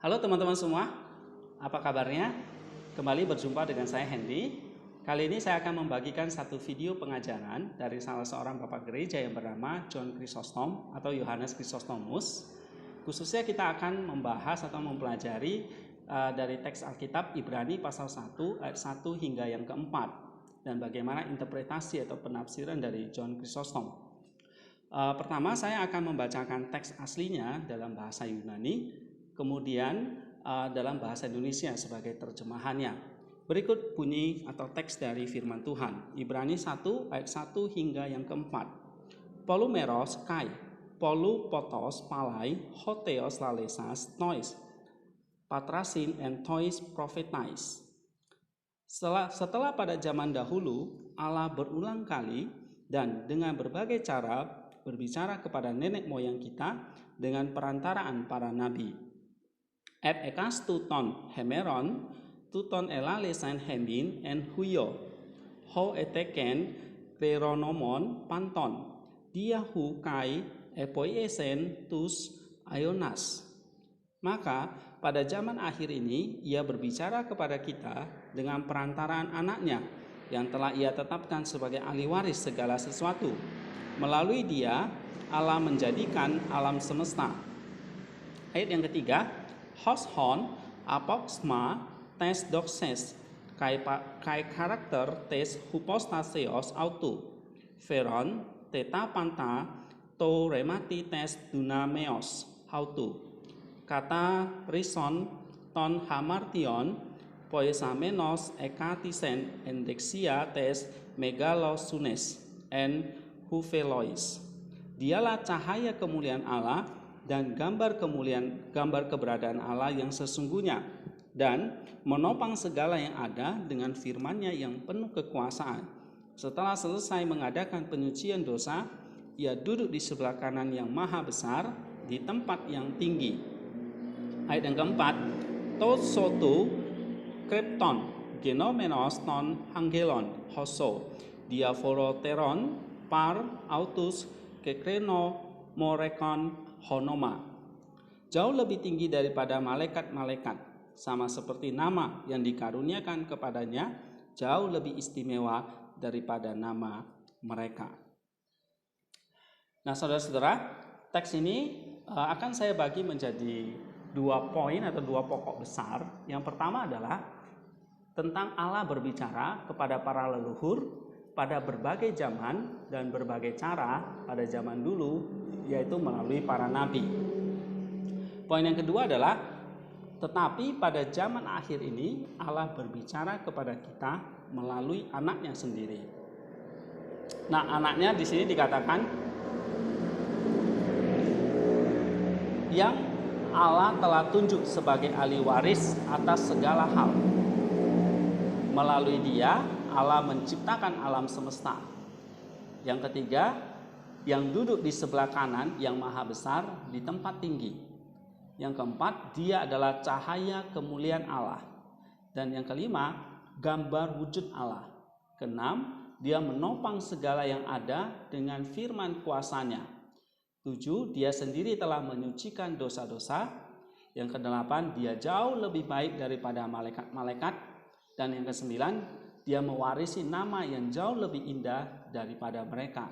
Halo teman-teman semua, apa kabarnya? Kembali berjumpa dengan saya Hendy. Kali ini saya akan membagikan satu video pengajaran dari salah seorang bapak gereja yang bernama John Chrysostom atau Yohanes Chrysostomus. Khususnya kita akan membahas atau mempelajari dari teks Alkitab Ibrani pasal 1 ayat 1 hingga yang keempat, dan bagaimana interpretasi atau penafsiran dari John Chrysostom. Pertama saya akan membacakan teks aslinya dalam bahasa Yunani, kemudian dalam bahasa Indonesia sebagai terjemahannya. Berikut bunyi atau teks dari firman Tuhan, Ibrani 1 ayat 1 hingga yang keempat. Polumeros kai, polu potos palai, hoteos lalesas nois, patrasin and tois prophetais. Setelah pada zaman dahulu Allah berulang kali dan dengan berbagai cara berbicara kepada nenek moyang kita dengan perantaraan para nabi. Et ekas tuton hemeron, tuton elalesan hemin en huyo, ho eteken kleronomon panton, dia hu kai epoiesen tus ayonas. Maka pada zaman akhir ini ia berbicara kepada kita dengan perantaraan anaknya yang telah ia tetapkan sebagai ahli waris segala sesuatu. Melalui dia Allah menjadikan alam semesta. Ayat yang ketiga, hos hon apoxma tes doxes kai karakter tes hupostaseos auto feron teta panta to remati tes dunameos auto kata rison ton hamartion poesamenos ekatisen endexia tes megalosunes en huvelois. Dialah cahaya kemuliaan Allah dan gambar keberadaan Allah yang sesungguhnya, dan menopang segala yang ada dengan firman-Nya yang penuh kekuasaan. Setelah selesai mengadakan penyucian dosa, ia duduk di sebelah kanan yang maha besar di tempat yang tinggi. Ayat yang keempat, tos soto krepton genomenos ton angelon hoso diaforoteron par autus kekreno morekon honoma. Jauh lebih tinggi daripada malaikat-malaikat, sama seperti nama yang dikaruniakan kepadanya jauh lebih istimewa daripada nama mereka. Nah saudara-saudara, teks ini akan saya bagi menjadi dua poin atau dua pokok besar. Yang pertama adalah tentang Allah berbicara kepada para leluhur pada berbagai zaman dan berbagai cara pada zaman dulu, yaitu melalui para nabi. Poin yang kedua adalah tetapi pada zaman akhir ini Allah berbicara kepada kita melalui anaknya sendiri. Nah, anaknya di sini dikatakan yang Allah telah tunjuk sebagai ahli waris atas segala hal. Melalui dia Allah menciptakan alam semesta. Yang ketiga, yang duduk di sebelah kanan yang maha besar di tempat tinggi. Yang keempat, dia adalah cahaya kemuliaan Allah. Dan yang kelima, gambar wujud Allah. Keenam, dia menopang segala yang ada dengan firman kuasanya. 7, dia sendiri telah menyucikan dosa-dosa. Yang kedelapan, dia jauh lebih baik daripada malaikat-malaikat. Dan yang kesembilan, dia mewarisi nama yang jauh lebih indah daripada mereka.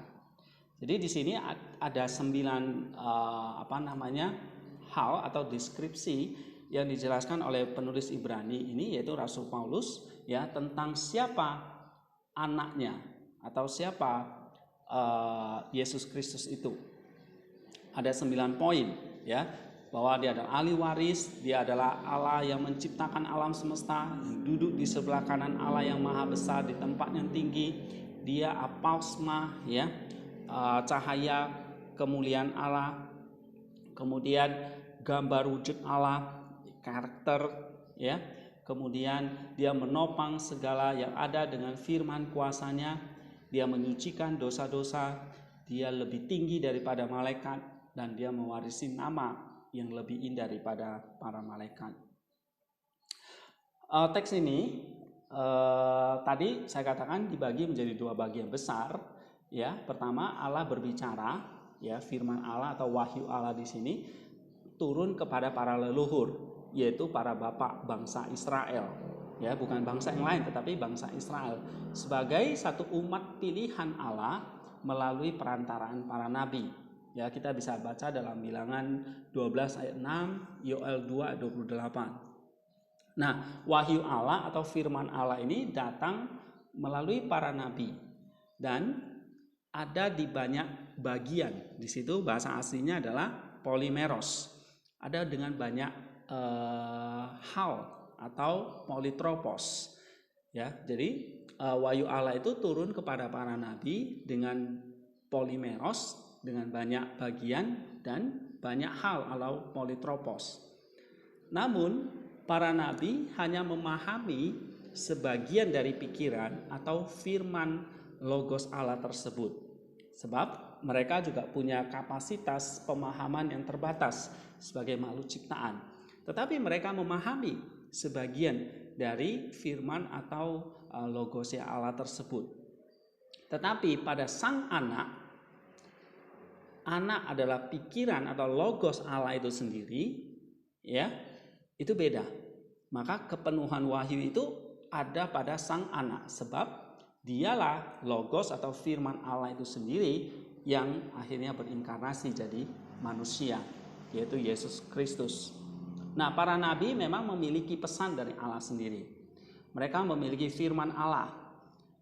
Jadi di sini ada 9 hal atau deskripsi yang dijelaskan oleh penulis Ibrani ini, yaitu Rasul Paulus, ya, tentang siapa anaknya atau siapa Yesus Kristus itu. Ada 9 poin, ya, bahwa dia adalah ahli waris, dia adalah Allah yang menciptakan alam semesta, duduk di sebelah kanan Allah yang maha besar di tempat yang tinggi. Dia apausma, ya, cahaya kemuliaan Allah. Kemudian gambar wujud Allah, karakter, ya. Kemudian dia menopang segala yang ada dengan firman kuasanya. Dia menyucikan dosa-dosa. Dia lebih tinggi daripada malaikat dan dia mewarisi nama yang lebih indah daripada para malaikat. Teks ini tadi saya katakan dibagi menjadi dua bagian besar. Ya, pertama Allah berbicara, ya, firman Allah atau wahyu Allah di sini turun kepada para leluhur. yaitu para bapak bangsa Israel. Ya, bukan bangsa yang lain tetapi bangsa Israel sebagai satu umat pilihan Allah melalui perantaraan para nabi. Ya, kita bisa baca dalam Bilangan 12 ayat 6, Yoel 2 ayat 28. Nah, wahyu Allah atau firman Allah ini datang melalui para nabi dan ada di banyak bagian. Di situ bahasa aslinya adalah polimeros. Ada dengan banyak hal atau politropos. Ya, jadi wahyu Allah itu turun kepada para nabi dengan polimeros, dengan banyak bagian dan banyak hal atau politropos. Namun para nabi hanya memahami sebagian dari pikiran atau firman logos Allah tersebut. Sebab mereka juga punya kapasitas pemahaman yang terbatas sebagai makhluk ciptaan. Tetapi mereka memahami sebagian dari firman atau logosnya Allah tersebut. Tetapi pada sang anak adalah pikiran atau logos Allah itu sendiri, ya, itu beda. Maka kepenuhan wahyu itu ada pada sang anak, sebab dialah logos atau firman Allah itu sendiri yang akhirnya berinkarnasi jadi manusia, yaitu Yesus Kristus. Nah, para nabi memang memiliki pesan dari Allah sendiri. Mereka memiliki firman Allah,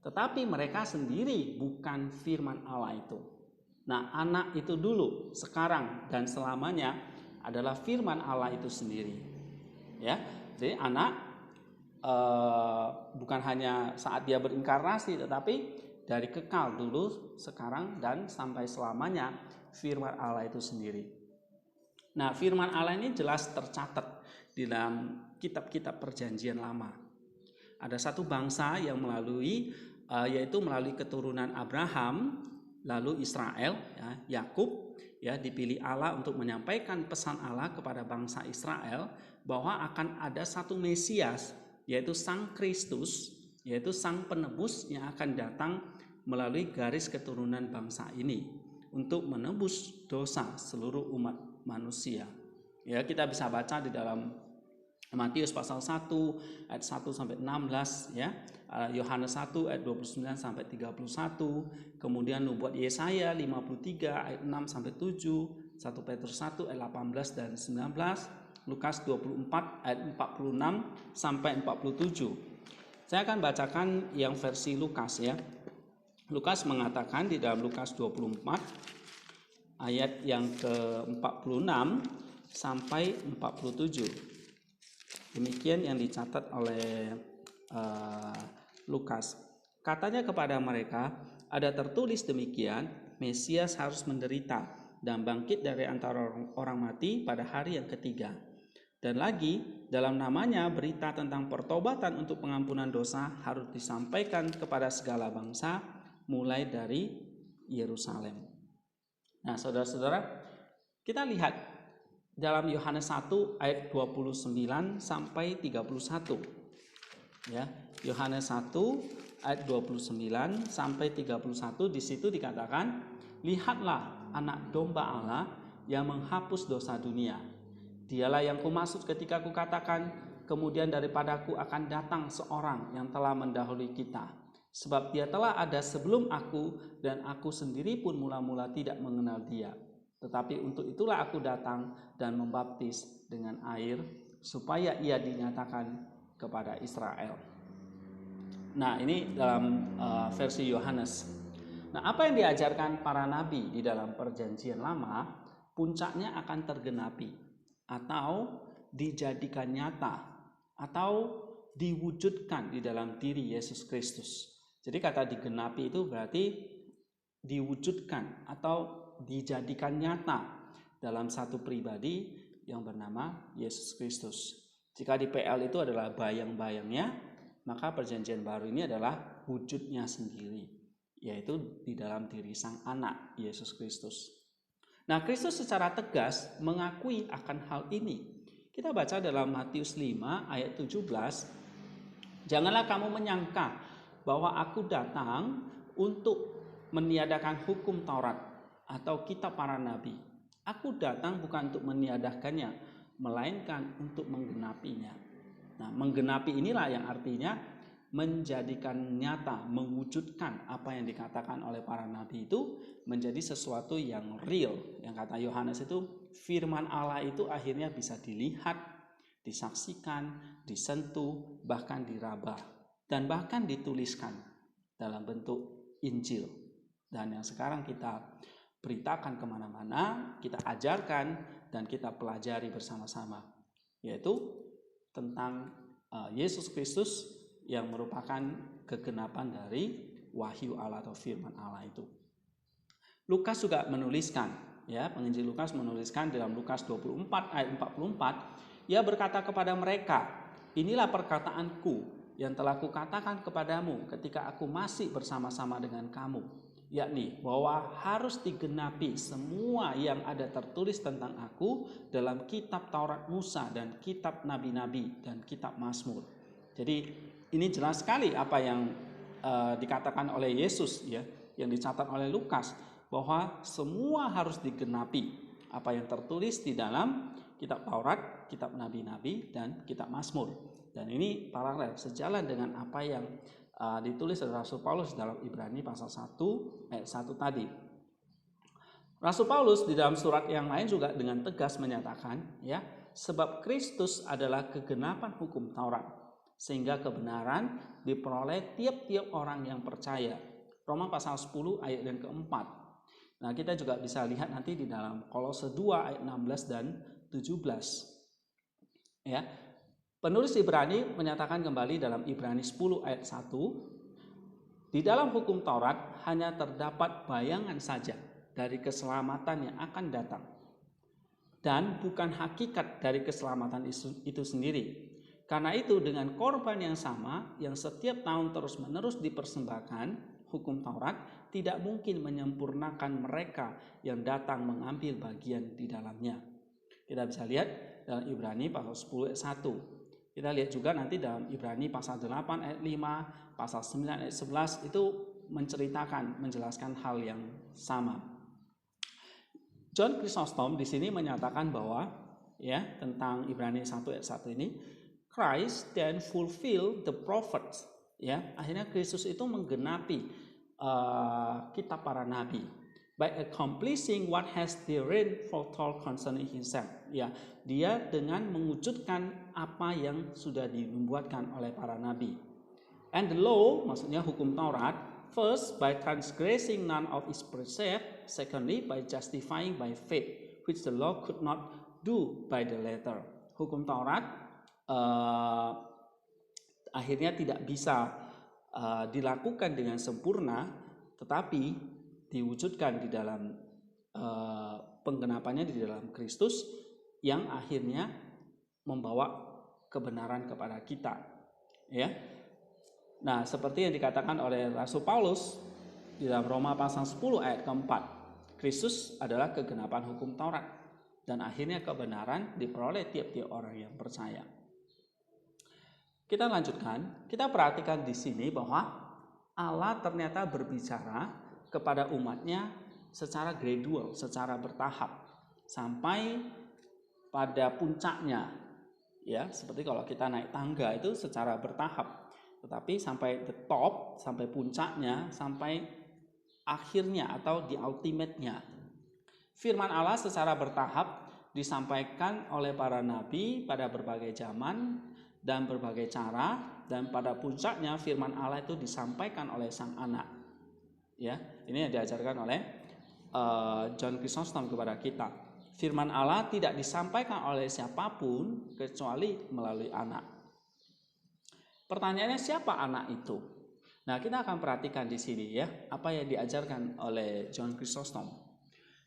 tetapi mereka sendiri bukan firman Allah itu. Nah, anak itu dulu, sekarang, dan selamanya adalah firman Allah itu sendiri. Ya, jadi anak bukan hanya saat dia berinkarnasi, tetapi dari kekal dulu, sekarang, dan sampai selamanya firman Allah itu sendiri. Nah, firman Allah ini jelas tercatat di dalam kitab-kitab perjanjian lama. Ada satu bangsa yang yaitu melalui keturunan Abraham, lalu Israel, ya, Yakub, ya, dipilih Allah untuk menyampaikan pesan Allah kepada bangsa Israel bahwa akan ada satu Mesias, yaitu Sang Kristus, yaitu Sang Penebus yang akan datang melalui garis keturunan bangsa ini untuk menebus dosa seluruh umat manusia. Ya, kita bisa baca di dalam Matius pasal 1 ayat 1 sampai 16, ya. Yohanes 1 ayat 29 sampai 31, kemudian nubuat Yesaya 53 ayat 6 sampai 7, 1 Petrus 1 ayat 18 dan 19, Lukas 24 ayat 46 sampai 47. Saya akan bacakan yang versi Lukas, ya. Lukas mengatakan di dalam Lukas 24 ayat yang ke-46 sampai 47. Demikian yang dicatat oleh Lukas. Katanya kepada mereka, ada tertulis demikian, Mesias harus menderita dan bangkit dari antara orang mati pada hari yang ketiga. Dan lagi, dalam namanya berita tentang pertobatan untuk pengampunan dosa harus disampaikan kepada segala bangsa, mulai dari Yerusalem. Nah, saudara-saudara, kita lihat dalam Yohanes 1 ayat 29 sampai 31. Ya, Yohanes 1 ayat 29 sampai 31, di situ dikatakan, lihatlah anak domba Allah yang menghapus dosa dunia. Dialah yang kumaksud ketika kukatakan, kemudian daripadaku akan datang seorang yang telah mendahului kita. Sebab dia telah ada sebelum aku, dan aku sendiri pun mula-mula tidak mengenal dia. Tetapi untuk itulah aku datang dan membaptis dengan air, supaya ia dinyatakan kepada Israel. Nah, ini dalam versi Yohanes. Nah, apa yang diajarkan para nabi di dalam perjanjian lama, puncaknya akan tergenapi, atau dijadikan nyata, atau diwujudkan di dalam diri Yesus Kristus. Jadi kata digenapi itu berarti diwujudkan atau dijadikan nyata dalam satu pribadi yang bernama Yesus Kristus. Jika di PL itu adalah bayang-bayangnya, maka perjanjian baru ini adalah wujudnya sendiri, yaitu di dalam diri Sang Anak Yesus Kristus. Nah, Kristus secara tegas mengakui akan hal ini. Kita baca dalam Matius 5 ayat 17, janganlah kamu menyangka bahwa aku datang untuk meniadakan hukum Taurat atau kitab para nabi. Aku datang bukan untuk meniadakannya, melainkan untuk menggenapinya. Nah, menggenapi inilah yang artinya menjadikan nyata, mewujudkan apa yang dikatakan oleh para nabi itu menjadi sesuatu yang real. Yang kata Yohanes itu, firman Allah itu akhirnya bisa dilihat, disaksikan, disentuh, bahkan diraba, dan bahkan dituliskan dalam bentuk Injil. Dan yang sekarang kita beritakan kemana-mana, kita ajarkan, dan kita pelajari bersama-sama, yaitu tentang Yesus Kristus yang merupakan kegenapan dari wahyu Allah atau firman Allah itu. Lukas juga menuliskan, ya, penginjil Lukas menuliskan dalam Lukas 24 ayat 44, ia berkata kepada mereka, inilah perkataanku yang telah kukatakan kepadamu ketika aku masih bersama-sama dengan kamu, yakni bahwa harus digenapi semua yang ada tertulis tentang aku dalam kitab Taurat Musa dan kitab nabi-nabi dan kitab Mazmur. Jadi ini jelas sekali apa yang dikatakan oleh Yesus, ya, yang dicatat oleh Lukas, bahwa semua harus digenapi apa yang tertulis di dalam kitab Taurat, kitab nabi-nabi dan kitab Mazmur. Dan ini paralel sejalan dengan apa yang ditulis oleh Rasul Paulus dalam Ibrani pasal 1 ayat 1 tadi. Rasul Paulus di dalam surat yang lain juga dengan tegas menyatakan, ya, sebab Kristus adalah kegenapan hukum Taurat, sehingga kebenaran diperoleh tiap-tiap orang yang percaya. Roma pasal 10 ayat yang keempat. Nah, kita juga bisa lihat nanti di dalam Kolose 2 ayat 16 dan 17. Ya. Penulis Ibrani menyatakan kembali dalam Ibrani 10 ayat 1, di dalam hukum Taurat hanya terdapat bayangan saja dari keselamatan yang akan datang, dan bukan hakikat dari keselamatan itu sendiri. Karena itu dengan korban yang sama yang setiap tahun terus-menerus dipersembahkan, hukum Taurat tidak mungkin menyempurnakan mereka yang datang mengambil bagian di dalamnya. Kita bisa lihat dalam Ibrani pasal 10 ayat 1. Kita lihat juga nanti dalam Ibrani pasal 8 ayat 5, pasal 9 ayat 11 itu menjelaskan hal yang sama. John Chrysostom di sini menyatakan bahwa, ya, tentang Ibrani 1 ayat 1 ini, Christ then fulfill the prophets, ya, akhirnya Kristus itu menggenapi kitab para nabi by accomplishing what has therein foretold concerning himself, ya, dia dengan mewujudkan apa yang sudah dinubuatkan oleh para nabi. And the law, maksudnya hukum Taurat, first by transgressing none of its precepts, secondly by justifying by faith, which the law could not do by the letter. Hukum Taurat akhirnya tidak bisa dilakukan dengan sempurna, tetapi diwujudkan di dalam penggenapannya di dalam Kristus yang akhirnya membawa kebenaran kepada kita, ya. Nah, seperti yang dikatakan oleh Rasul Paulus di dalam Roma pasal 10 ayat keempat, Kristus adalah kegenapan hukum Taurat dan akhirnya kebenaran diperoleh tiap-tiap orang yang percaya. Kita lanjutkan, kita perhatikan di sini bahwa Allah ternyata berbicara kepada umatnya secara gradual, secara bertahap sampai pada puncaknya, ya, seperti kalau kita naik tangga itu secara bertahap, tetapi sampai the top, sampai puncaknya, sampai akhirnya atau di ultimate-nya. Firman Allah secara bertahap disampaikan oleh para nabi pada berbagai zaman dan berbagai cara, dan pada puncaknya firman Allah itu disampaikan oleh Sang Anak. Ya, ini yang diajarkan oleh John Chrysostom kepada kita. Firman Allah tidak disampaikan oleh siapapun kecuali melalui Anak. Pertanyaannya, siapa Anak itu? Nah, kita akan perhatikan di sini, ya, apa yang diajarkan oleh John Chrysostom.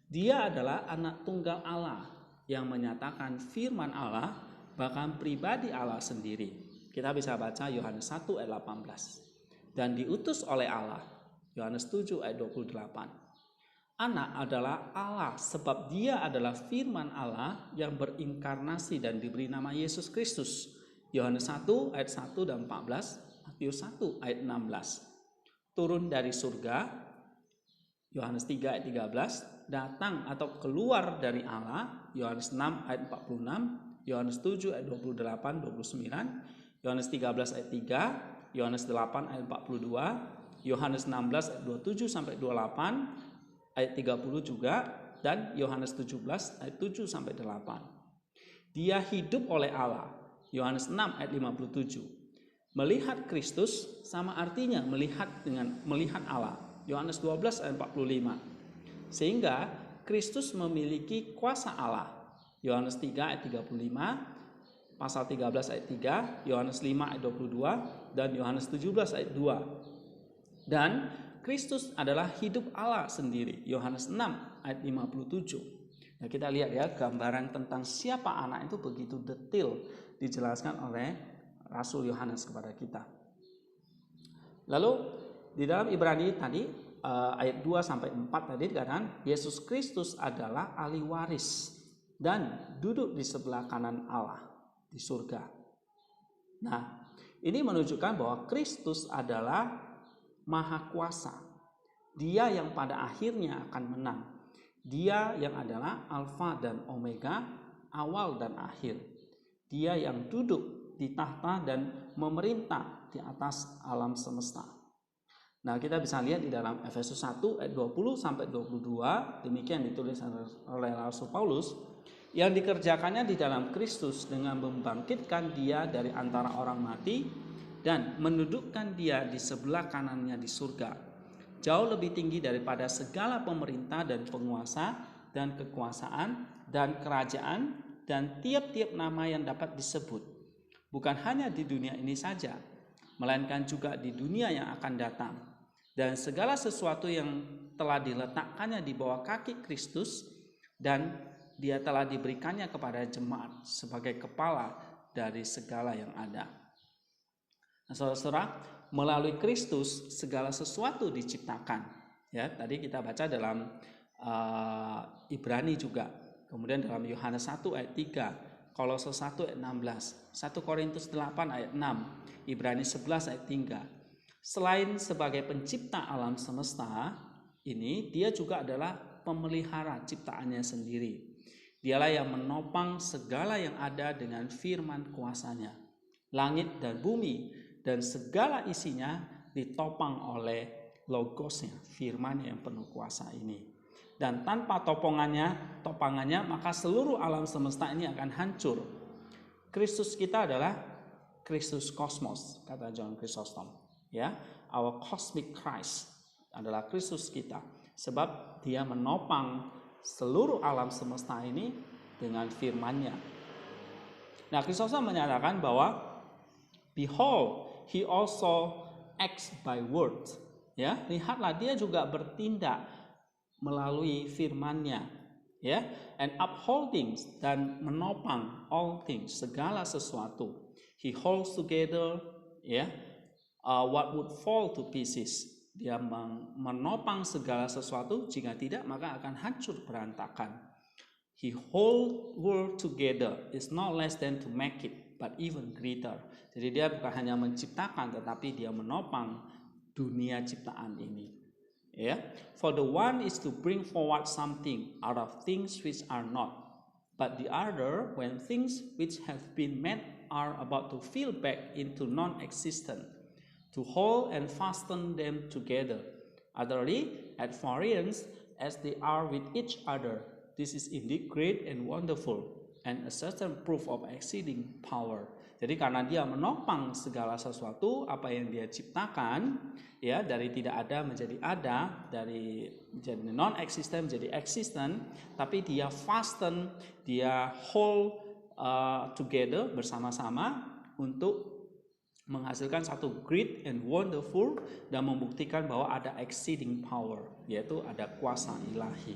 Dia adalah Anak tunggal Allah yang menyatakan firman Allah, bahkan pribadi Allah sendiri. Kita bisa baca Yohanes 1 ayat 18. Dan diutus oleh Allah, Yohanes 7 ayat 28. Anak adalah Allah sebab dia adalah firman Allah yang berinkarnasi dan diberi nama Yesus Kristus. Yohanes 1 ayat 1 dan 14, Matius 1 ayat 16. Turun dari surga, Yohanes 3 ayat 13, datang atau keluar dari Allah, Yohanes 6 ayat 46, Yohanes 7 ayat 28, 29, Yohanes 13 ayat 3, Yohanes 8 ayat 42, Yohanes 16 ayat 27 sampai 28, ayat 30 juga, dan Yohanes 17 ayat 7 sampai 8. Dia hidup oleh Allah. Yohanes 6 ayat 57. Melihat Kristus sama artinya melihat Allah. Yohanes 12 ayat 45. Sehingga Kristus memiliki kuasa Allah. Yohanes 3 ayat 35, pasal 13 ayat 3, Yohanes 5 ayat 22, dan Yohanes 17 ayat 2. Dan Kristus adalah hidup Allah sendiri. Yohanes 6 ayat 57. Nah, kita lihat ya, gambaran tentang siapa anak itu begitu detail dijelaskan oleh Rasul Yohanes kepada kita. Lalu di dalam Ibrani tadi ayat 2 sampai 4 tadi dikatakan Yesus Kristus adalah ahli waris dan duduk di sebelah kanan Allah di surga. Nah, ini menunjukkan bahwa Kristus adalah Maha Kuasa. Dia yang pada akhirnya akan menang. Dia yang adalah Alfa dan Omega, awal dan akhir. Dia yang duduk di tahta dan memerintah di atas alam semesta. Nah, kita bisa lihat di dalam Efesus 1 ayat 20 sampai 22, demikian ditulis oleh Rasul Paulus, yang dikerjakannya di dalam Kristus dengan membangkitkan dia dari antara orang mati dan mendudukkan dia di sebelah kanannya di surga, jauh lebih tinggi daripada segala pemerintah dan penguasa dan kekuasaan dan kerajaan dan tiap-tiap nama yang dapat disebut, bukan hanya di dunia ini saja, melainkan juga di dunia yang akan datang. Dan segala sesuatu yang telah diletakkannya di bawah kaki Kristus, dan dia telah diberikannya kepada jemaat sebagai kepala dari segala yang ada. Nah, saudara-saudara, melalui Kristus segala sesuatu diciptakan. Ya, tadi kita baca dalam Ibrani juga, kemudian dalam Yohanes 1 ayat 3, Kolose 1 ayat 16, 1 Korintus 8 ayat 6, Ibrani 11 ayat 3. Selain sebagai pencipta alam semesta ini, dia juga adalah pemelihara ciptaannya sendiri. Dialah yang menopang segala yang ada dengan firman kuasanya. Langit dan bumi dan segala isinya ditopang oleh logosnya, firman yang penuh kuasa ini. Dan tanpa topangannya, maka seluruh alam semesta ini akan hancur. Kristus kita adalah Kristus kosmos, kata John Chrysostom. Ya, our cosmic Christ adalah Kristus kita, sebab dia menopang seluruh alam semesta ini dengan firman-Nya. Nah, Chrysostom menyatakan bahwa behold, he also acts by word. Ya, lihatlah dia juga bertindak melalui firman-Nya. Ya, and upholding dan menopang all things, segala sesuatu. He holds together, ya, what would fall to pieces. Dia menopang segala sesuatu, jika tidak maka akan hancur berantakan. He hold world together is not less than to make it, but even greater. Jadi dia bukan hanya menciptakan, tetapi dia menopang dunia ciptaan ini. Ya, for the one is to bring forward something out of things which are not, but the other when things which have been made are about to fall back into non-existent, to hold and fasten them together, utterly at variance as they are with each other. This is indeed great and wonderful, and a certain proof of exceeding power. Jadi karena dia menopang segala sesuatu, apa yang dia ciptakan, ya, dari tidak ada menjadi ada, dari menjadi non-existent menjadi existent, tapi dia fasten, dia hold together bersama-sama untuk menghasilkan satu great and wonderful dan membuktikan bahwa ada exceeding power, yaitu ada kuasa ilahi.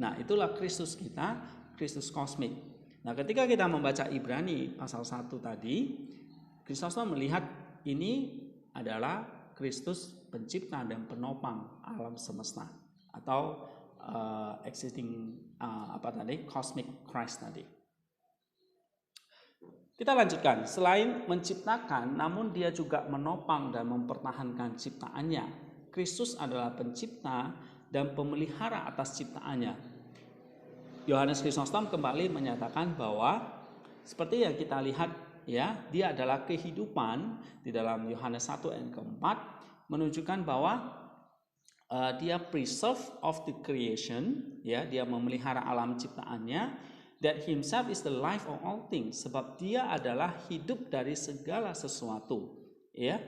Nah, itulah Kristus kita, Kristus kosmik. Nah, ketika kita membaca Ibrani pasal 1 tadi, Kristus melihat ini adalah Kristus pencipta dan penopang alam semesta, atau existing cosmic Christ tadi. Kita lanjutkan, selain menciptakan, namun dia juga menopang dan mempertahankan ciptaannya. Kristus adalah pencipta dan pemelihara atas ciptaannya. Yohanes Chrysostom kembali menyatakan bahwa seperti yang kita lihat ya, dia adalah kehidupan. Di dalam Yohanes 1 ayat keempat menunjukkan bahwa dia preserve of the creation, ya, dia memelihara alam ciptaannya, that himself is the life of all things, sebab dia adalah hidup dari segala sesuatu, ya,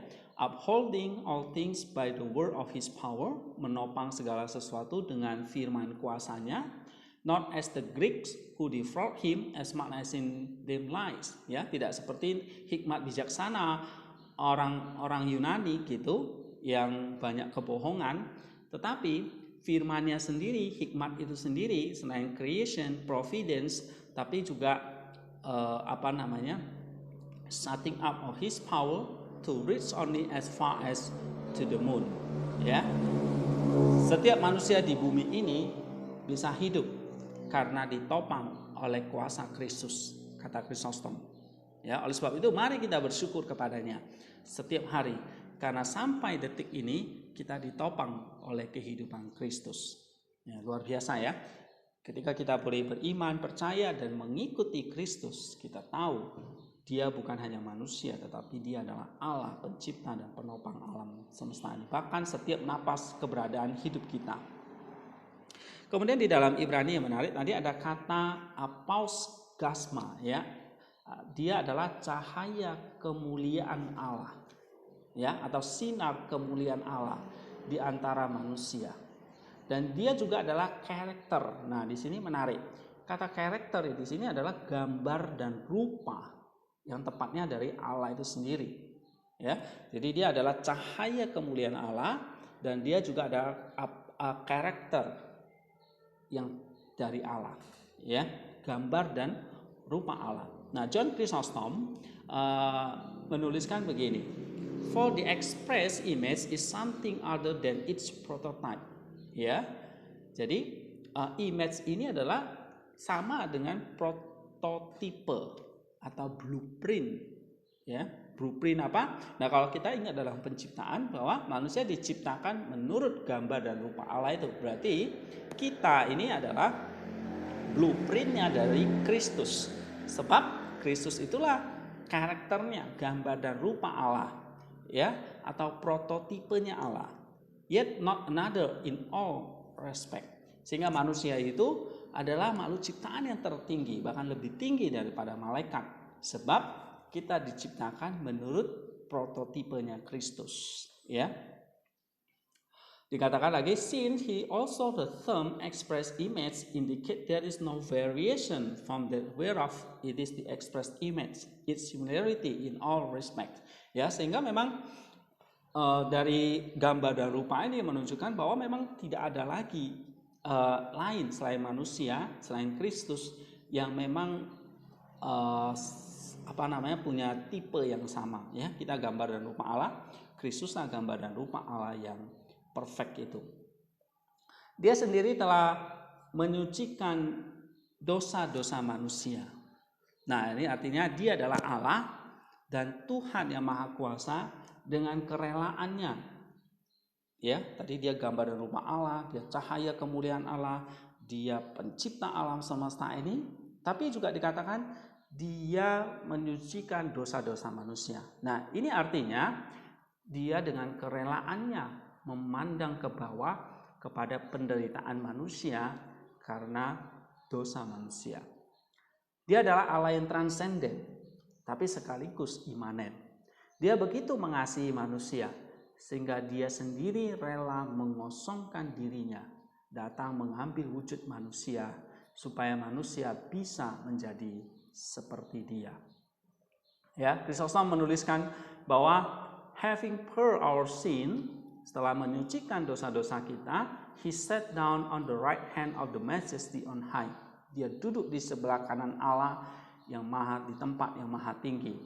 upholding all things by the word of his power, menopang segala sesuatu dengan firman kuasanya, not as the Greeks who defraud him as much as in them lies, ya, tidak seperti hikmat bijaksana orang Yunani gitu yang banyak kebohongan, tetapi firman-Nya sendiri, hikmat itu sendiri, selain creation, providence, tapi juga setting up of his power to reach only as far as to the moon, ya. Setiap manusia di bumi ini bisa hidup karena ditopang oleh kuasa Kristus, kata Chrysostom. Ya, oleh sebab itu mari kita bersyukur kepadanya setiap hari, karena sampai detik ini kita ditopang oleh kehidupan Kristus. Ya, luar biasa ya. Ketika kita boleh beriman, percaya dan mengikuti Kristus, kita tahu dia bukan hanya manusia, tetapi dia adalah Allah, pencipta dan penopang alam semesta ini. Bahkan setiap napas keberadaan hidup kita. Kemudian di dalam Ibrani yang menarik tadi ada kata apos gasma, ya. Dia adalah cahaya kemuliaan Allah, ya, atau sinar kemuliaan Allah di antara manusia. Dan dia juga adalah karakter. Nah, di sini menarik. Kata karakter di sini adalah gambar dan rupa yang tepatnya dari Allah itu sendiri, ya. Jadi dia adalah cahaya kemuliaan Allah dan dia juga ada karakter yang dari Allah, ya, gambar dan rupa Allah. Nah, John Chrysostom menuliskan begini, for the express image is something other than its prototype, ya. Jadi image ini adalah sama dengan prototipe atau blueprint, ya. Blueprint apa? Nah, kalau kita ingat dalam penciptaan bahwa manusia diciptakan menurut gambar dan rupa Allah itu, berarti kita ini adalah blueprintnya dari Kristus, sebab Kristus itulah karakternya, gambar dan rupa Allah, ya, atau prototipenya Allah. Yet not another in all respect. Sehingga manusia itu adalah makhluk ciptaan yang tertinggi, bahkan lebih tinggi daripada malaikat, sebab kita diciptakan menurut prototipenya Kristus, ya. Dikatakan lagi, since he also the term express image indicate there is no variation from that whereof it is the expressed image, its similarity in all respect. Ya, sehingga memang dari gambar dan rupa ini menunjukkan bahwa memang tidak ada lagi lain selain manusia, selain Kristus yang memang punya tipe yang sama, ya. Kita gambar dan rupa Allah, Kristuslah gambar dan rupa Allah yang perfect itu. Dia sendiri telah menyucikan dosa-dosa manusia. Nah, ini artinya dia adalah Allah dan Tuhan yang Maha Kuasa dengan kerelaannya. Ya, tadi dia gambar dan rupa Allah, dia cahaya kemuliaan Allah, dia pencipta alam semesta ini, tapi juga dikatakan dia menyucikan dosa-dosa manusia. Nah, ini artinya dia dengan kerelaannya memandang ke bawah kepada penderitaan manusia karena dosa manusia. Dia adalah Allah yang transenden, tapi sekaligus imanen. Dia begitu mengasihi manusia, sehingga dia sendiri rela mengosongkan dirinya, datang mengambil wujud manusia, supaya manusia bisa menjadi seperti dia. Ya, Chrysostom menuliskan bahwa having purged our sin, setelah menyucikan dosa-dosa kita, he sat down on the right hand of the Majesty on high. Dia duduk di sebelah kanan Allah yang di tempat yang maha tinggi.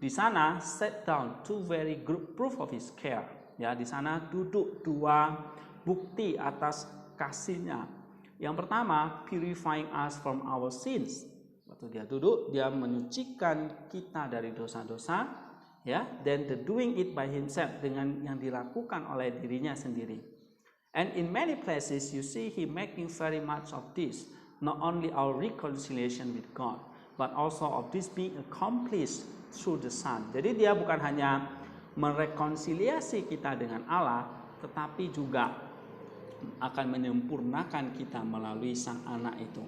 Di sana sat down two very good proof of his care. Ya, di sana duduk dua bukti atas kasihnya. Yang pertama, purifying us from our sins. Waktu dia duduk, dia menyucikan kita dari dosa-dosa. Ya, then the doing it by himself, dengan yang dilakukan oleh dirinya sendiri. And in many places you see he making very much of this, not only our reconciliation with God, but also of this being accomplished through the Son. Jadi dia bukan hanya merekonsiliasi kita dengan Allah, tetapi juga akan menyempurnakan kita melalui Sang Anak itu.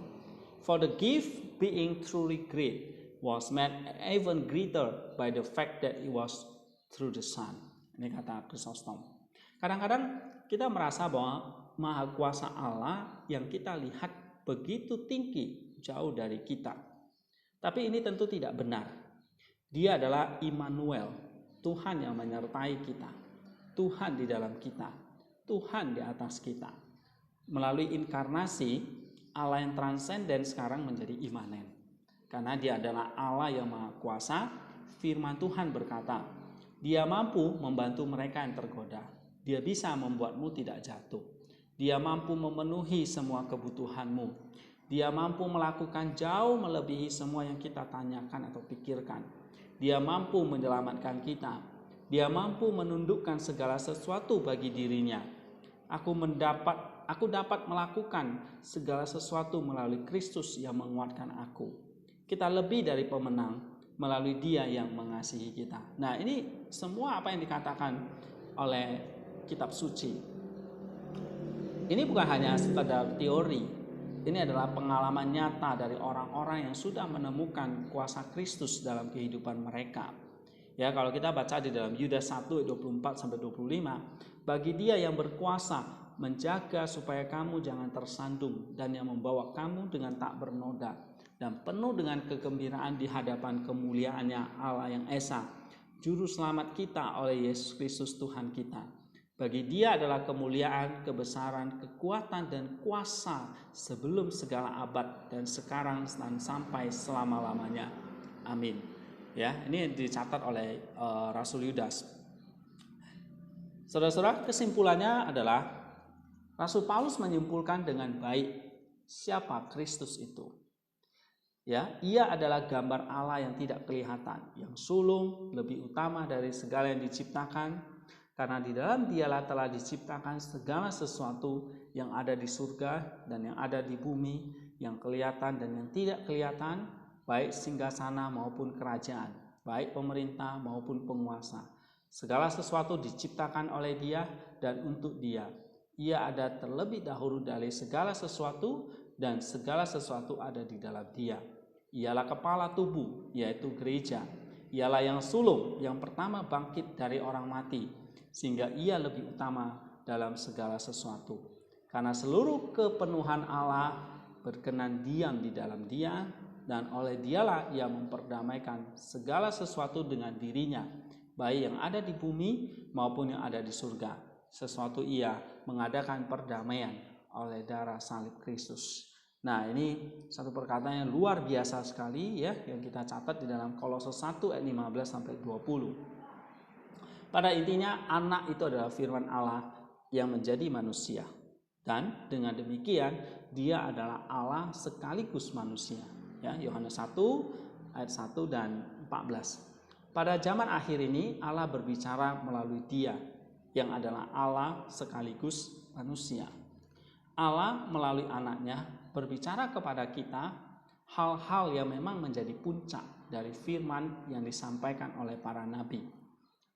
For the gift being truly great was made even greater by the fact that it was through the Son. Ini kata Chrysostom. Kadang-kadang kita merasa bahwa Maha Kuasa Allah yang kita lihat begitu tinggi jauh dari kita. Tapi ini tentu tidak benar. Dia adalah Immanuel, Tuhan yang menyertai kita, Tuhan di dalam kita, Tuhan di atas kita. Melalui inkarnasi, Allah yang transenden sekarang menjadi imanen. Karena dia adalah Allah yang Maha Kuasa, firman Tuhan berkata, dia mampu membantu mereka yang tergoda. Dia bisa membuatmu tidak jatuh. Dia mampu memenuhi semua kebutuhanmu. Dia mampu melakukan jauh melebihi semua yang kita tanyakan atau pikirkan. Dia mampu menyelamatkan kita. Dia mampu menundukkan segala sesuatu bagi dirinya. Aku dapat melakukan segala sesuatu melalui Kristus yang menguatkan aku. Kita lebih dari pemenang melalui Dia yang mengasihi kita. Nah, ini semua apa yang dikatakan oleh kitab suci. Ini bukan hanya sekadar teori. Ini adalah pengalaman nyata dari orang-orang yang sudah menemukan kuasa Kristus dalam kehidupan mereka. Ya, kalau kita baca di dalam Yudas 1 ayat 24 sampai 25, bagi Dia yang berkuasa menjaga supaya kamu jangan tersandung dan yang membawa kamu dengan tak bernoda dan penuh dengan kegembiraan di hadapan kemuliaannya Allah yang Esa, juru selamat kita oleh Yesus Kristus Tuhan kita. Bagi Dia adalah kemuliaan, kebesaran, kekuatan dan kuasa sebelum segala abad dan sekarang dan sampai selama-lamanya. Amin. Ya, ini dicatat oleh Rasul Yudas. Saudara-saudara, kesimpulannya adalah Rasul Paulus menyimpulkan dengan baik siapa Kristus itu. Ya, Ia adalah gambar Allah yang tidak kelihatan, yang sulung, lebih utama dari segala yang diciptakan. Karena di dalam Dialah telah diciptakan segala sesuatu yang ada di surga dan yang ada di bumi, yang kelihatan dan yang tidak kelihatan, baik singgasana maupun kerajaan, baik pemerintah maupun penguasa. Segala sesuatu diciptakan oleh Dia dan untuk Dia. Ia ada terlebih dahulu dari segala sesuatu dan segala sesuatu ada di dalam Dia. Ialah kepala tubuh, yaitu gereja. Ialah yang sulung, yang pertama bangkit dari orang mati, sehingga Ia lebih utama dalam segala sesuatu. Karena seluruh kepenuhan Allah berkenan diam di dalam Dia, dan oleh Dialah Ia memperdamaikan segala sesuatu dengan dirinya, baik yang ada di bumi maupun yang ada di surga. Sesuatu Ia mengadakan perdamaian oleh darah salib Kristus. Nah, ini satu perkataan yang luar biasa sekali ya, yang kita catat di dalam Kolose 1 ayat 15 sampai 20. Pada intinya anak itu adalah firman Allah yang menjadi manusia. Dan dengan demikian Dia adalah Allah sekaligus manusia. Ya, Yohanes 1 ayat 1 dan 14. Pada zaman akhir ini Allah berbicara melalui Dia yang adalah Allah sekaligus manusia. Allah melalui anaknya berbicara kepada kita hal-hal yang memang menjadi puncak dari firman yang disampaikan oleh para nabi.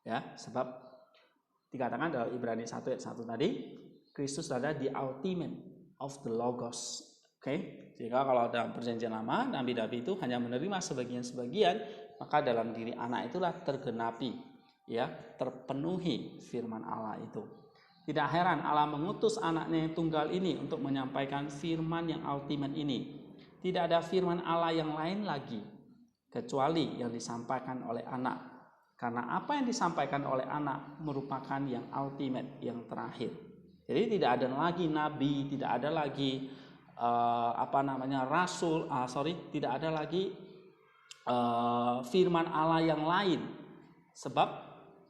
Ya, sebab dikatakan dalam Ibrani 1 ayat 1 tadi, Kristus adalah the ultimate of the logos. Oke, jika kalau dalam perjanjian lama nabi-nabi itu hanya menerima sebagian-sebagian, maka dalam diri anak itulah tergenapi, ya, terpenuhi firman Allah itu. Tidak heran Allah mengutus anaknya yang tunggal ini untuk menyampaikan firman yang ultimate ini. Tidak ada firman Allah yang lain lagi kecuali yang disampaikan oleh anak. Karena apa yang disampaikan oleh anak merupakan yang ultimate, yang terakhir. Jadi tidak ada lagi nabi, tidak ada lagi tidak ada lagi firman Allah yang lain. Sebab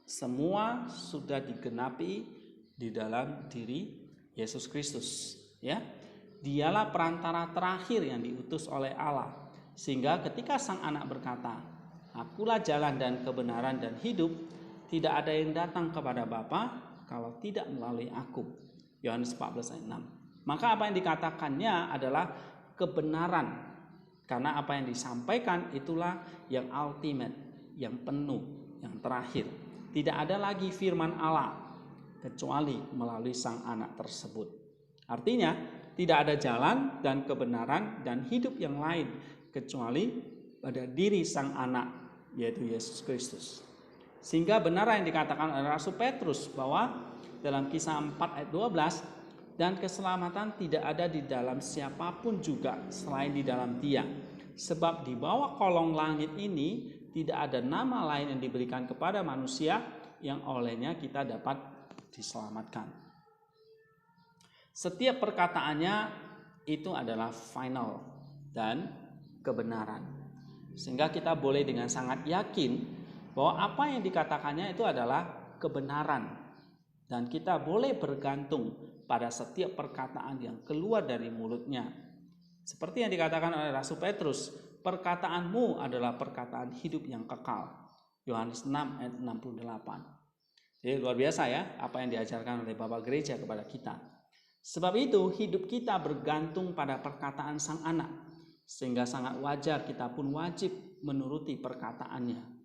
semua sudah digenapi di dalam diri Yesus Kristus, ya. Dialah perantara terakhir yang diutus oleh Allah, sehingga ketika sang anak berkata, "Akulah jalan dan kebenaran dan hidup, tidak ada yang datang kepada Bapa kalau tidak melalui aku." Yohanes 14 ayat 6. Maka apa yang dikatakannya adalah kebenaran Karena apa yang disampaikan itulah yang ultimate, yang penuh, yang terakhir. Tidak ada lagi firman Allah kecuali melalui Sang Anak tersebut. Artinya tidak ada jalan dan kebenaran dan hidup yang lain kecuali pada diri Sang Anak, yaitu Yesus Kristus. Sehingga benar yang dikatakan oleh Rasul Petrus bahwa dalam Kisah 4 ayat 12, dan keselamatan tidak ada di dalam siapapun juga selain di dalam Dia. Sebab di bawah kolong langit ini tidak ada nama lain yang diberikan kepada manusia yang olehnya kita dapat diselamatkan. Setiap perkataannya itu adalah final dan kebenaran. Sehingga kita boleh dengan sangat yakin bahwa apa yang dikatakannya itu adalah kebenaran. Dan kita boleh bergantung pada setiap perkataan yang keluar dari mulutnya. Seperti yang dikatakan oleh Rasul Petrus, perkataanmu adalah perkataan hidup yang kekal. Yohanes 6 ayat 68. Jadi luar biasa ya apa yang diajarkan oleh Bapak Gereja kepada kita. Sebab itu hidup kita bergantung pada perkataan Sang Anak. Sehingga sangat wajar kita pun wajib menuruti perkataannya.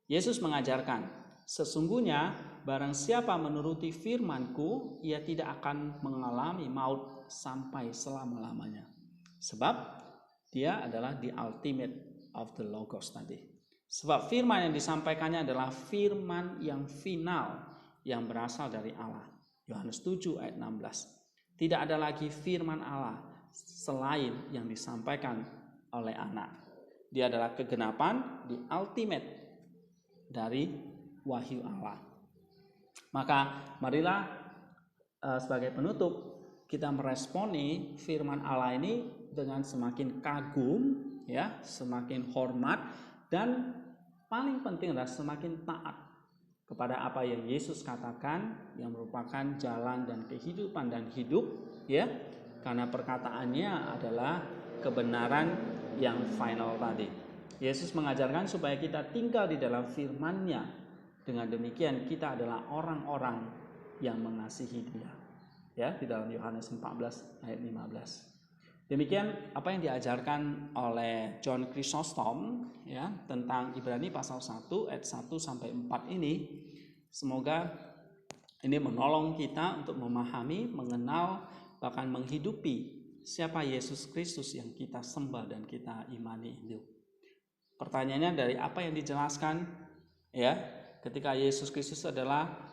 Yesus mengajarkan, sesungguhnya barang siapa menuruti firman-Ku, ia tidak akan mengalami maut sampai selama-lamanya. Sebab dia adalah the ultimate of the Logos tadi. Sebab firman yang disampaikannya adalah firman yang final yang berasal dari Allah. Yohanes 7 ayat 16. Tidak ada lagi firman Allah selain yang disampaikan oleh Anak. Dia adalah kegenapan, the ultimate dari wahyu Allah. Maka marilah sebagai penutup kita meresponi firman Allah ini dengan semakin kagum, ya, semakin hormat, dan paling penting adalah semakin taat kepada apa yang Yesus katakan yang merupakan jalan dan kehidupan dan hidup, ya, karena perkataannya adalah kebenaran yang final tadi. Yesus mengajarkan supaya kita tinggal di dalam firman-Nya. Dengan demikian kita adalah orang-orang yang mengasihi Dia. Ya, di dalam Yohanes 14 ayat 15. Demikian apa yang diajarkan oleh John Chrysostom, ya, tentang Ibrani pasal 1 ayat 1 sampai 4 ini. Semoga ini menolong kita untuk memahami, mengenal, bahkan menghidupi siapa Yesus Kristus yang kita sembah dan kita imani itu. Pertanyaannya dari apa yang dijelaskan, ya, ketika Yesus Kristus adalah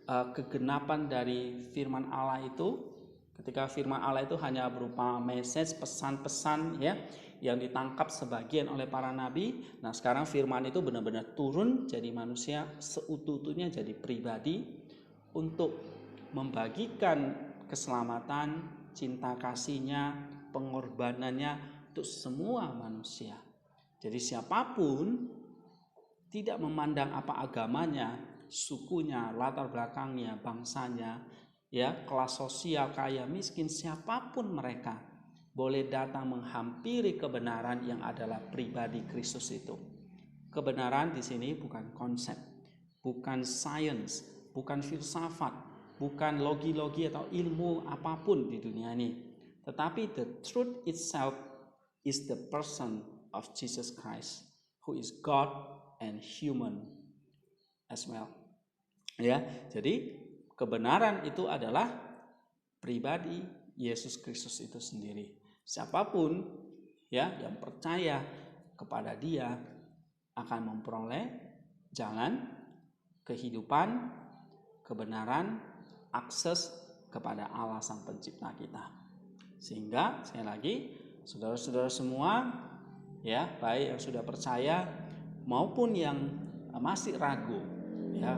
kegenapan dari firman Allah itu, ketika firman Allah itu hanya berupa message, pesan-pesan, ya, yang ditangkap sebagian oleh para nabi. Nah, sekarang firman itu benar-benar turun jadi manusia seutuh-utuhnya, jadi pribadi untuk membagikan keselamatan, cinta kasihnya, pengorbanannya untuk semua manusia. Jadi siapapun, tidak memandang apa agamanya, sukunya, latar belakangnya, bangsanya, ya, kelas sosial, kaya, miskin, siapapun mereka boleh datang menghampiri kebenaran yang adalah pribadi Kristus itu. Kebenaran di sini bukan konsep, bukan sains, bukan filsafat, bukan logi-logi atau ilmu apapun di dunia ini. Tetapi the truth itself is the person of Jesus Christ, who is God and human as well. Ya, jadi kebenaran itu adalah pribadi Yesus Kristus itu sendiri. Siapapun, ya, yang percaya kepada Dia akan memperoleh jalan kehidupan, kebenaran, akses kepada Allah Sang Pencipta kita. Sehingga sekali lagi, saudara-saudara semua, ya, baik yang sudah percaya maupun yang masih ragu, ya,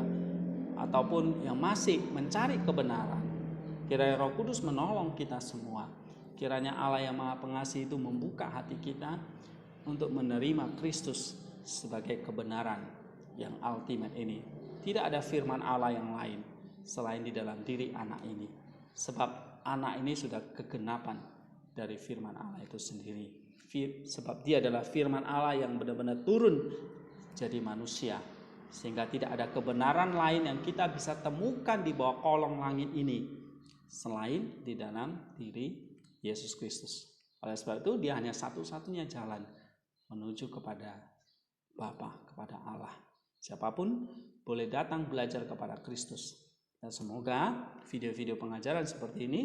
ataupun yang masih mencari kebenaran, kiranya Roh Kudus menolong kita semua. Kiranya Allah yang Maha Pengasih itu membuka hati kita untuk menerima Kristus sebagai kebenaran yang ultimate ini. Tidak ada firman Allah yang lain selain di dalam diri anak ini. Sebab anak ini sudah kegenapan dari firman Allah itu sendiri. Sebab dia adalah firman Allah yang benar-benar turun jadi manusia. Sehingga tidak ada kebenaran lain yang kita bisa temukan di bawah kolong langit ini selain di dalam diri Yesus Kristus. Oleh sebab itu dia hanya satu-satunya jalan menuju kepada Bapa, kepada Allah. Siapapun boleh datang belajar kepada Kristus. Dan semoga video-video pengajaran seperti ini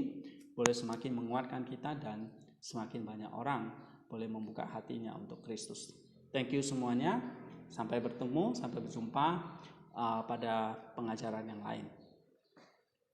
boleh semakin menguatkan kita dan semakin banyak orang boleh membuka hatinya untuk Kristus. Thank you semuanya. Sampai bertemu, sampai berjumpa pada pengajaran yang lain.